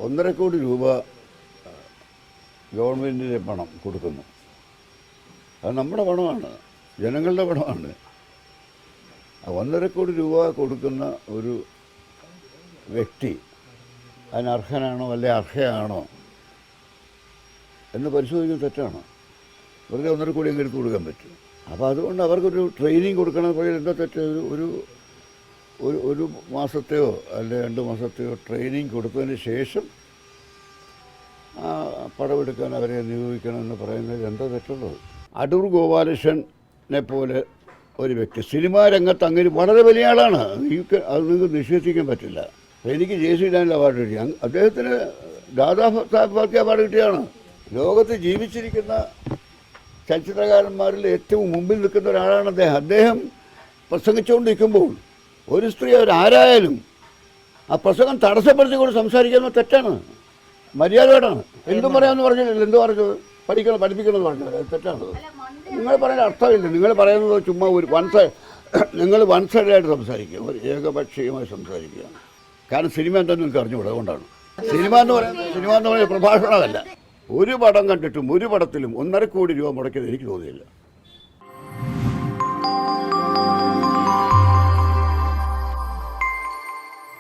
1.5 കോടി രൂപ ഗവൺമെൻറ്റിന് പണം കൊടുക്കുന്നു. അത് നമ്മുടെ പണമാണ്, ജനങ്ങളുടെ പണമാണ്. 1.5 കോടി രൂപ കൊടുക്കുന്ന ഒരു വ്യക്തി അതിനർഹനാണോ അല്ലെ അർഹയാണോ എന്ന് പരിശോധിക്കുന്നത് തെറ്റാണ്. വെറുതെ 1.5 കോടി അങ്ങ് എടുത്ത് കൊടുക്കാൻ പറ്റും. അപ്പോൾ അതുകൊണ്ട് അവർക്കൊരു ട്രെയിനിങ് കൊടുക്കണം പറയുന്നത് എന്താ തെറ്റ്? ഒരു മാസത്തെയോ അല്ലെ 2 മാസത്തെയോ ട്രെയിനിങ് കൊടുത്തതിന് ശേഷം പടമെടുക്കാൻ അവരെ നിയോഗിക്കണമെന്ന് പറയുന്നത് എന്താ തെറ്റുള്ളത്? അടൂർ ഗോപാലകൃഷ്ണനെ പോലെ ഒരു വ്യക്തി സിനിമാ രംഗത്ത് അങ്ങനെ വളരെ വലിയ ആളാണ്. അത് നിങ്ങൾക്ക് നിഷേധിക്കാൻ പറ്റില്ല. എനിക്ക് JC ഡാനിൽ അവാർഡ് കിട്ടി. അദ്ദേഹത്തിന് ദാദാ സാഹേബ് ഫാൽക്കെ അവാർഡ് കിട്ടിയാണ്. ലോകത്ത് ജീവിച്ചിരിക്കുന്ന ചലച്ചിത്രകാരന്മാരിൽ ഏറ്റവും മുമ്പിൽ നിൽക്കുന്ന ഒരാളാണ് അദ്ദേഹം. അദ്ദേഹം പ്രസംഗിച്ചുകൊണ്ടിരിക്കുമ്പോൾ ഒരു സ്ത്രീ അവരാരായാലും ആ പ്രസംഗം തടസ്സപ്പെടുത്തിക്കൊണ്ട് സംസാരിക്കുന്നത് തെറ്റാണ്, മര്യാദയോടാണ്. എന്തും പറയാമെന്ന് പറഞ്ഞില്ല. എന്ത് പറഞ്ഞത്? പഠിപ്പിക്കണം എന്ന് പറഞ്ഞത് തെറ്റാണ്. നിങ്ങൾ പറയുന്ന അർത്ഥമില്ല. നിങ്ങൾ പറയുന്നത് ചുമ്മാ നിങ്ങൾ വൺ സൈഡായിട്ട് സംസാരിക്കുക, ഒരു ഏകപക്ഷീയമായി സംസാരിക്കുക. കാരണം സിനിമ എന്താണെന്ന് നിങ്ങൾക്ക് അറിഞ്ഞുകൂടാ. അതുകൊണ്ടാണ് സിനിമ എന്ന് പറയുന്നത് പ്രഭാഷണമല്ല. ഒരു പടം കണ്ടിട്ടും ഒരു പടത്തിലും 1.5 കോടി രൂപ മുടക്കിയത് എനിക്ക് തോന്നിയില്ല.